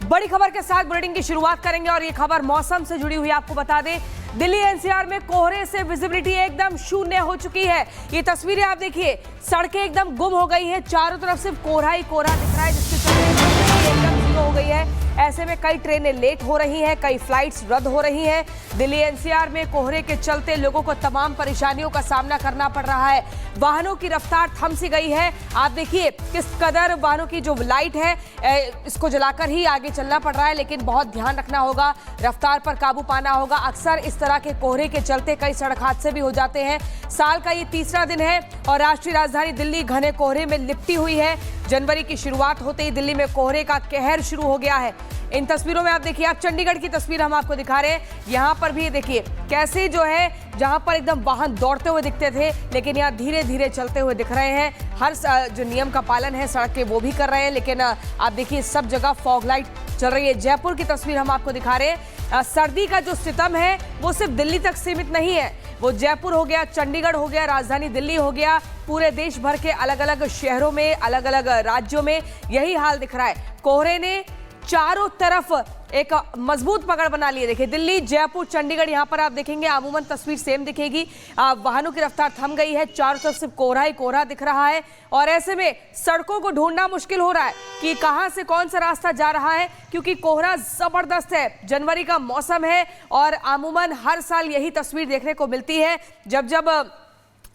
बड़ी खबर के साथ बुलेटिन की शुरुआत करेंगे और ये खबर मौसम से जुड़ी हुई आपको बता दें। दिल्ली एनसीआर में कोहरे से विजिबिलिटी एकदम शून्य हो चुकी है। ये तस्वीरें आप देखिए, सड़कें एकदम गुम हो गई है, चारों तरफ सिर्फ कोहरा ही कोहरा दिख रहा है, जिसके चलते एकदम जीरो हो गई है। ऐसे में कई ट्रेनें लेट हो रही हैं, कई फ्लाइट्स रद्द हो रही हैं। दिल्ली एनसीआर में कोहरे के चलते लोगों को तमाम परेशानियों का सामना करना पड़ रहा है। वाहनों की रफ्तार थम सी गई है। आप देखिए किस कदर वाहनों की जो लाइट है इसको जलाकर ही आगे चलना पड़ रहा है, लेकिन बहुत ध्यान रखना होगा, रफ्तार पर काबू पाना होगा। अक्सर इस तरह के कोहरे के चलते कई सड़क हादसे भी हो जाते हैं। साल का ये तीसरा दिन है और राष्ट्रीय राजधानी दिल्ली घने कोहरे में लिपटी हुई है। जनवरी की शुरुआत होते ही दिल्ली में कोहरे का कहर शुरू हो गया है। इन तस्वीरों में आप देखिए, आप चंडीगढ़ की तस्वीर हम आपको दिखा रहे हैं। यहाँ पर भी देखिए कैसे जो है, जहाँ पर एकदम वाहन दौड़ते हुए दिखते थे, लेकिन यहाँ धीरे धीरे चलते हुए दिख रहे हैं। हर जो नियम का पालन है सड़क के वो भी कर रहे हैं, लेकिन आप देखिए सब जगह फॉग लाइट चल रही है। जयपुर की तस्वीर हम आपको दिखा रहे हैं। सर्दी का जो सितम है वो सिर्फ दिल्ली तक सीमित नहीं है, वो जयपुर हो गया, चंडीगढ़ हो गया, राजधानी दिल्ली हो गया, पूरे देश भर के अलग अलग शहरों में, अलग अलग राज्यों में यही हाल दिख रहा है। कोहरे ने चारों तरफ एक मजबूत पकड़ बना ली है। देखिए दिल्ली, जयपुर, चंडीगढ़, यहाँ पर आप देखेंगे अमूमन तस्वीर सेम दिखेगी। वाहनों की रफ्तार थम गई है, चारों तरफ सिर्फ कोहरा ही कोहरा दिख रहा है और ऐसे में सड़कों को ढूंढना मुश्किल हो रहा है कि कहां से कौन सा रास्ता जा रहा है, क्योंकि कोहरा जबरदस्त है। जनवरी का मौसम है और अमूमन हर साल यही तस्वीर देखने को मिलती है। जब जब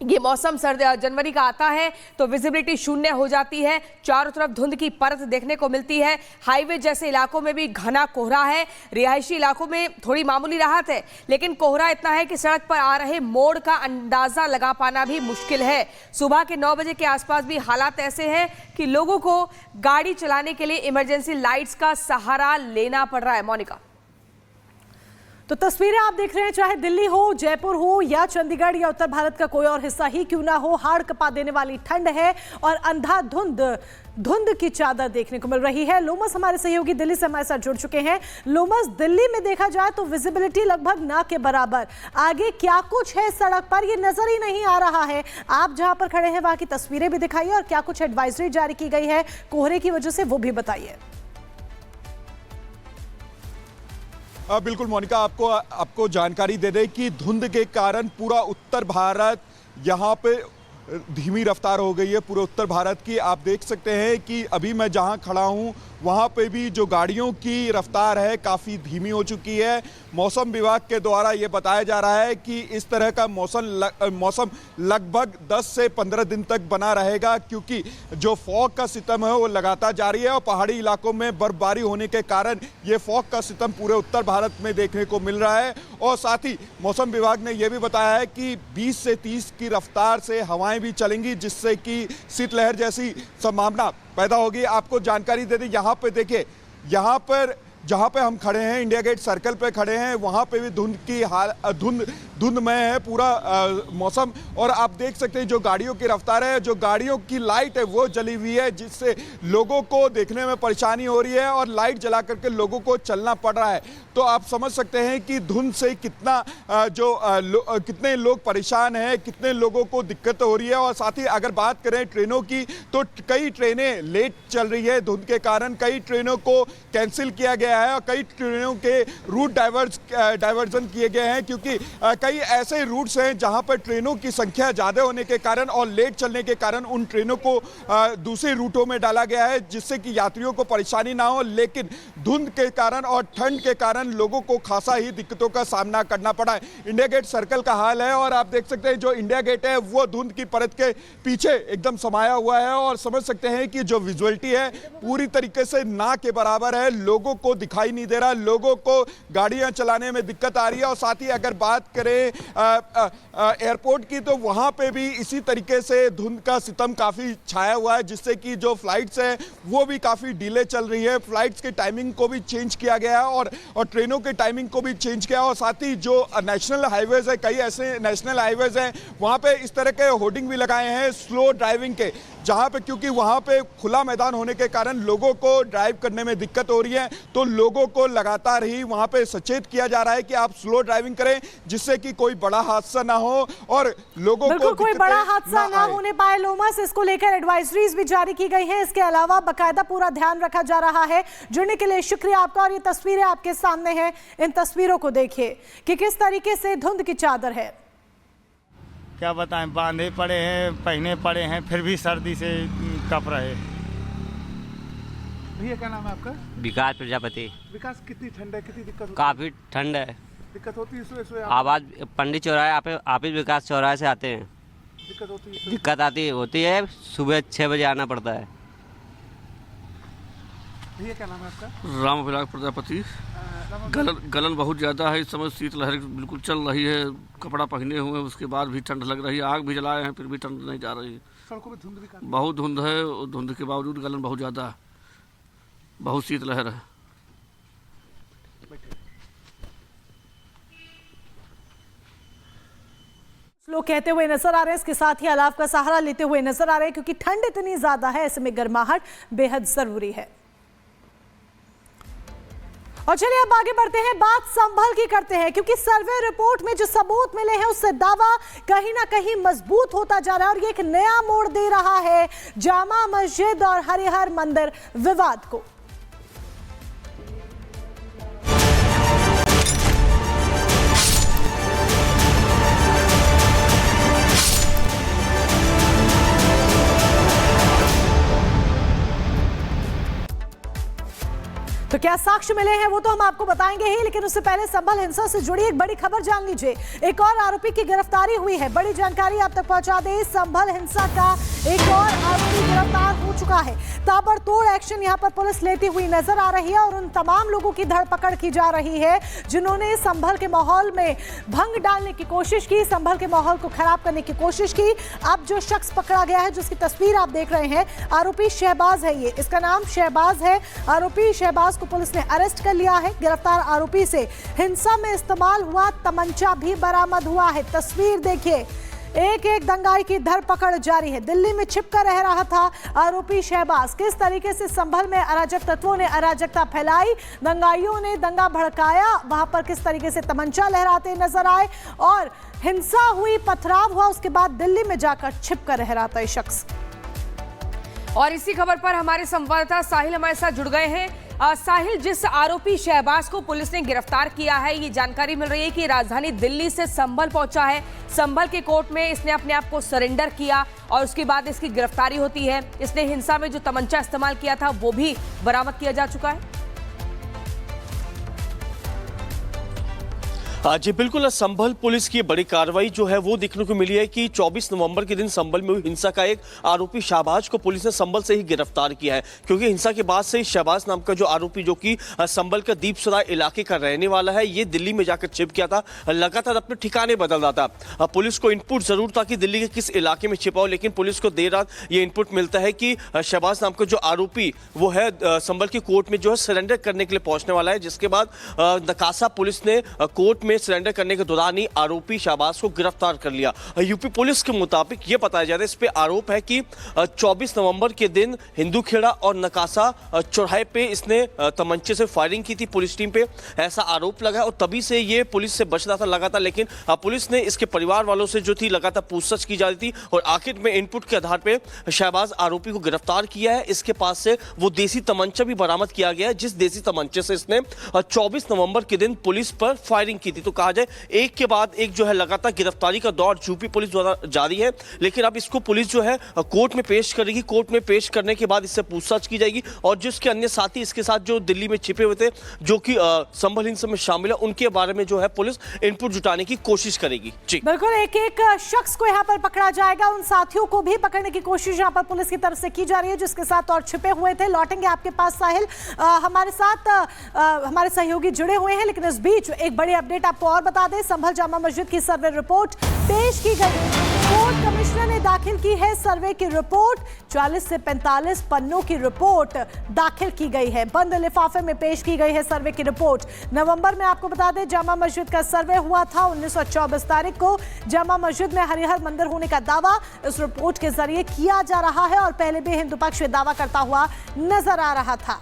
ये मौसम जनवरी का आता है तो विजिबिलिटी शून्य हो जाती है, चारों तरफ धुंध की परत देखने को मिलती है। हाईवे जैसे इलाकों में भी घना कोहरा है, रिहायशी इलाकों में थोड़ी मामूली राहत है, लेकिन कोहरा इतना है कि सड़क पर आ रहे मोड़ का अंदाजा लगा पाना भी मुश्किल है। सुबह के 9 बजे के आसपास भी हालात ऐसे हैं कि लोगों को गाड़ी चलाने के लिए इमरजेंसी लाइट्स का सहारा लेना पड़ रहा है। मोनिका, तो तस्वीरें आप देख रहे हैं, चाहे दिल्ली हो, जयपुर हो या चंडीगढ़ या उत्तर भारत का कोई और हिस्सा ही क्यों ना हो, हाड़ कपा देने वाली ठंड है और धुंध की चादर देखने को मिल रही है। लोमस हमारे सहयोगी दिल्ली से हमारे साथ जुड़ चुके हैं। लोमस, दिल्ली में देखा जाए तो विजिबिलिटी लगभग ना के बराबर, आगे क्या कुछ है सड़क पर ये नजर ही नहीं आ रहा है। आप जहां पर खड़े हैं वहां की तस्वीरें भी दिखाइए और क्या कुछ एडवाइजरी जारी की गई है कोहरे की वजह से वो भी बताइए। बिल्कुल मोनिका, आपको जानकारी दे दें कि धुंध के कारण पूरा उत्तर भारत यहाँ पे धीमी रफ्तार हो गई है। पूरे उत्तर भारत की आप देख सकते हैं कि अभी मैं जहाँ खड़ा हूँ वहाँ पे भी जो गाड़ियों की रफ्तार है काफ़ी धीमी हो चुकी है। मौसम विभाग के द्वारा ये बताया जा रहा है कि इस तरह का मौसम लगभग 10 से 15 दिन तक बना रहेगा, क्योंकि जो फॉग का सितम है वो लगातार जारी है और पहाड़ी इलाकों में बर्फबारी होने के कारण ये फॉग का सितम पूरे उत्तर भारत में देखने को मिल रहा है। और साथ ही मौसम विभाग ने यह भी बताया है कि 20 से 30 की रफ्तार से हवाएं भी चलेंगी, जिससे कि शीतलहर जैसी संभावना पैदा होगी। आपको जानकारी दे दें, यहाँ पे देखिए, यहाँ पर जहाँ पे हम खड़े हैं, इंडिया गेट सर्कल पे खड़े हैं, वहाँ पे भी धुंधमय है पूरा मौसम। और आप देख सकते हैं जो गाड़ियों की रफ्तार है, जो गाड़ियों की लाइट है वो जली हुई है, जिससे लोगों को देखने में परेशानी हो रही है और लाइट जला करके लोगों को चलना पड़ रहा है। तो आप समझ सकते हैं कि धुंध से कितने लोग परेशान हैं, कितने लोगों को दिक्कत हो रही है। और साथ ही अगर बात करें ट्रेनों की, तो कई ट्रेनें लेट चल रही है धुंध के कारण, कई ट्रेनों को कैंसिल किया गया है और कई ट्रेनों के रूट डाइवर्जन किए गए हैं, क्योंकि कई ऐसे रूट्स हैं जहां पर ट्रेनों की संख्या ज़्यादा होने के कारण और लेट चलने के कारण उन ट्रेनों को दूसरे रूटों में डाला गया है, जिससे कि यात्रियों को परेशानी ना हो। लेकिन धुंध के कारण और ठंड के कारण लोगों को खासा ही दिक्कतों का सामना करना पड़ा है। इंडिया गेट सर्कल का हाल है और आप देख सकते हैं जो इंडिया गेट है वो धुंध की परत के पीछे एकदम समाया हुआ है और समझ सकते हैं कि जो विजुअलिटी है पूरी तरीके से ना के बराबर है। लोगों को दिखाई नहीं दे रहा, लोगों को गाड़ियां चलाने में दिक्कत आ रही है। और साथ ही अगर बात करें एयरपोर्ट की, तो वहां पे भी इसी तरीके से धुंध का सितम काफी छाया हुआ है, जिससे कि जो फ्लाइट्स है वो भी काफी डिले चल रही है। फ्लाइट्स के टाइमिंग को भी चेंज किया गया है और ट्रेनों के टाइमिंग को भी चेंज किया। और साथ ही जो नेशनल हाईवेज है, कई ऐसे नेशनल हाईवेज हैं वहां पे इस तरह के होर्डिंग भी लगाए हैं स्लो ड्राइविंग के, जहां पे, क्योंकि वहां पे खुला मैदान होने के कारण लोगों को ड्राइव करने में दिक्कत हो रही है, तो लोगों को लगातार ही वहां पे सचेत किया जा रहा है कि आप स्लो ड्राइविंग करें, जिससे कि कोई बड़ा हादसा ना हो और लोगों को कोई बड़ा हादसा ना होने पाए। लोमस, इसको लेकर एडवाइजरीज भी जारी की गई हैं। इसके अलावा बाकायदा पूरा ध्यान रखा जा रहा है। जुड़ने के लिए शुक्रिया आपका। और ये तस्वीरें आपके सामने हैं, इन तस्वीरों को देखिए कि किस तरीके से धुंध की चादर है। क्या बताएं, बांधे पड़े हैं, पहने पड़े हैं, फिर भी सर्दी से कप रहे। भैया क्या नाम है आपका? विकास प्रजापति। विकास, कितनी ठंड है, कितनी दिक्कत होती काफी ठंड है। दिक्कत होती है सुबह आवाज पंडित चौराहे आपिस विकास चौराहे से आते हैं। दिक्कत होती है? दिक्कत होती है। सुबह 6 बजे आना पड़ता है। भैया क्या नाम है आपका? रामविलास प्रजापति। गलन बहुत ज़्यादा है इस समय, शीतलहर बिल्कुल चल रही है, कपड़ा पहने हुए हैं, उसके बाद भी ठंड लग रही है। आग भी जलाए हैं, फिर भी ठंड नहीं जा रही है। सड़कों में धुंध भी काफी बहुत धुंध है, और धुंध के बावजूद गलन बहुत ज़्यादा है, बहुत शीतलहर है। लोग कहते हुए नजर आ रहे हैं, इसके साथ ही अलाव का सहारा लेते हुए नजर आ रहे हैं, क्योंकि ठंड इतनी ज्यादा है, ऐसे में गर्माहट बेहद जरूरी है। और चलिए अब आगे बढ़ते हैं, बात संभल की करते हैं, क्योंकि सर्वे रिपोर्ट में जो सबूत मिले हैं उससे दावा कहीं ना कहीं मजबूत होता जा रहा है और ये एक नया मोड़ दे रहा है जामा मस्जिद और हरिहर मंदिर विवाद को। तो क्या साक्ष्य मिले हैं वो तो हम आपको बताएंगे ही, लेकिन उससे पहले संभल हिंसा से जुड़ी एक बड़ी खबर जान लीजिए। एक और आरोपी की गिरफ्तारी हुई है, बड़ी जानकारी आप तक पहुंचा दें। संभल हिंसा का एक और आरोपी गिरफ्तार हो चुका है। ताबड़तोड़ एक्शन यहां पर पुलिस लेती हुई नजर आ रही है और उन तमाम लोगों की धरपकड़ की जा रही है जिन्होंने संभल के माहौल में भंग डालने की कोशिश की, संभल के माहौल को खराब करने की कोशिश की। अब जो शख्स पकड़ा गया है, जिसकी तस्वीर आप देख रहे हैं, आरोपी शहबाज है। ये इसका नाम शहबाज है। आरोपी शहबाज को पुलिस ने अरेस्ट कर लिया है। गिरफ्तार आरोपी से हिंसा में इस्तेमाल हुआ तमंचा भी बरामद हुआ है। तस्वीर देखिए, एक एक दंगाई की धरपकड़ जारी है। दिल्ली में छिपकर रह रहा था आरोपी शहबाज। किस तरीके से संभल में अराजक तत्वों ने अराजकता फैलाई, दंगाइयों ने दंगा भड़काया, वहां पर किस तरीके से तमंचा लहराते नजर आए और हिंसा हुई, पथराव हुआ, उसके बाद दिल्ली में जाकर छिपकर रह रहा था ये शख्स। और इसी खबर पर हमारे संवाददाता साहिल हमारे साथ जुड़ गए हैं। साहिल, जिस आरोपी शहबाज को पुलिस ने गिरफ्तार किया है, ये जानकारी मिल रही है कि राजधानी दिल्ली से संभल पहुंचा है। संभल के कोर्ट में इसने अपने आप को सरेंडर किया और उसके बाद इसकी गिरफ्तारी होती है। इसने हिंसा में जो तमंचा इस्तेमाल किया था वो भी बरामद किया जा चुका है। जी बिल्कुल, संभल पुलिस की बड़ी कार्रवाई जो है वो देखने को मिली है कि 24 नवंबर के दिन संभल में हुई हिंसा का एक आरोपी शहबाज को पुलिस ने संभल से ही गिरफ्तार किया है, क्योंकि हिंसा के बाद से ही शहबाज नाम का जो आरोपी, जो कि संभल का दीपसराय इलाके का रहने वाला है, ये दिल्ली में जाकर छिप गया था, लगातार अपने ठिकाने बदल रहा था। पुलिस को इनपुट जरूर था कि दिल्ली के किस इलाके में छिपा हो, लेकिन पुलिस को देर रात ये इनपुट मिलता है कि शहबाज नाम का जो आरोपी वो है संभल की कोर्ट में जो है सरेंडर करने के लिए पहुंचने वाला है, जिसके बाद नकासा पुलिस ने कोर्ट में सरेंडर करने के दौरान ही आरोपी शहबाज को गिरफ्तार कर लिया। यूपी पुलिस के मुताबिक ये बताया जा रहा है, इस पे आरोप है कि 24 नवंबर के दिन हिंदू खेड़ा और नकासा चौराहे पे इसने तमंचे से फायरिंग की थी पुलिस टीम पे, ऐसा आरोप लगा और तभी से ये पुलिस से बच रहा था लगातार। लेकिन पुलिस ने इसके परिवार वालों से जो थी लगातार पूछताछ की जा रही थी और आखिर में इनपुट के आधार पर शहबाज आरोपी को गिरफ्तार किया है। इसके पास से वो देसी तमंचा भी बरामद किया गया है, जिस देसी तमंचे से इसने 24 नवंबर के दिन पुलिस पर फायरिंग की थी। तो कहा जाए एक के बाद एक जो है लगातार गिरफ्तारी का दौर यूपी पुलिस द्वारा जारी है, लेकिन अब इसको पुलिस जो है कोर्ट में पेश करेगी। कोर्ट में पेश करने के बाद इससे पूछताछ की जाएगी और जिसके अन्य साथी इसके साथ जो दिल्ली में छिपे हुए थे, जो कि संभल हिंसा में शामिल है, उनके बारे में जो है पुलिस इनपुट जुटाने की कोशिश करेगी। जी बिल्कुल, एक एक शख्स को यहाँ पर पकड़ा जाएगा, उन साथियों को भी पकड़ने की कोशिश यहाँ पर पुलिस की तरफ से की जा रही है जिसके साथ और छिपे हुए थे। लौटेंगे आपके पास साहिल, हमारे साथ हमारे सहयोगी जुड़े हुए हैं, लेकिन इस बीच एक बड़ी अपडेट आपको और बता दें। संभल जामा मस्जिद की सर्वे रिपोर्ट पेश की गई। कोर्ट कमिश्नर ने दाखिल की है सर्वे की रिपोर्ट। 40 से 45 पन्नों की रिपोर्ट दाखिल की गई है। बंद लिफाफे में पेश की गई है सर्वे की रिपोर्ट। नवंबर में आपको बता दें जामा मस्जिद का सर्वे हुआ था 1924 तारीख को। जामा मस्जिद में हरिहर मंदिर होने का दावा इस रिपोर्ट के जरिए किया जा रहा है और पहले भी हिंदू पक्ष दावा करता हुआ नजर आ रहा था।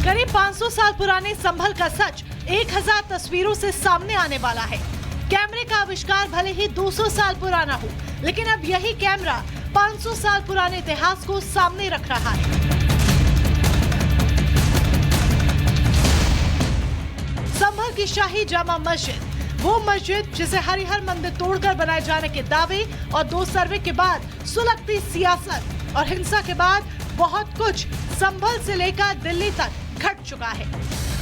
करीब 500 साल पुराने संभल का सच 1000 तस्वीरों से सामने आने वाला है। कैमरे का आविष्कार भले ही 200 साल पुराना हो, लेकिन अब यही कैमरा 500 साल पुराने इतिहास को सामने रख रहा है। संभल की शाही जामा मस्जिद, वो मस्जिद जिसे हरिहर मंदिर तोड़कर बनाए जाने के दावे और 2 सर्वे के बाद सुलगती सियासत और हिंसा के बाद बहुत कुछ संभल से लेकर दिल्ली तक घट चुका है।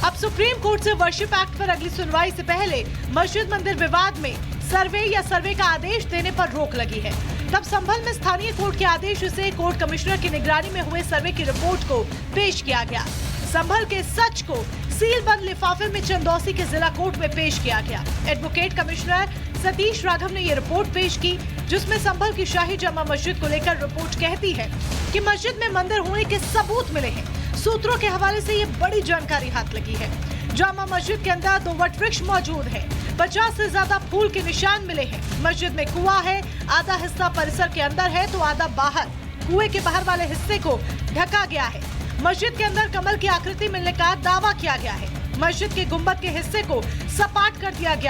अब सुप्रीम कोर्ट से वर्शिप एक्ट पर अगली सुनवाई से पहले मस्जिद मंदिर विवाद में सर्वे या सर्वे का आदेश देने पर रोक लगी है। तब संभल में स्थानीय कोर्ट के आदेश से कोर्ट कमिश्नर की निगरानी में हुए सर्वे की रिपोर्ट को पेश किया गया। संभल के सच को सील बंद लिफाफे में चंदौसी के जिला कोर्ट में पेश किया गया। एडवोकेट कमिश्नर सतीश राघव ने ये रिपोर्ट पेश की, जिसमें संभल की शाही जामा मस्जिद को लेकर रिपोर्ट कहती है कि मस्जिद में मंदिर होने के सबूत मिले हैं। सूत्रों के हवाले से ये बड़ी जानकारी हाथ लगी है। जामा मस्जिद के अंदर 2 वट वृक्ष मौजूद है। 50 से ज्यादा फूल के निशान मिले हैं। मस्जिद में कुआं है, आधा हिस्सा परिसर के अंदर है तो आधा बाहर। कुएं के बाहर वाले हिस्से को ढका गया है। मस्जिद के अंदर कमल की आकृति मिलने का दावा किया गया है। मस्जिद के गुंबद के हिस्से को सपाट कर दिया गया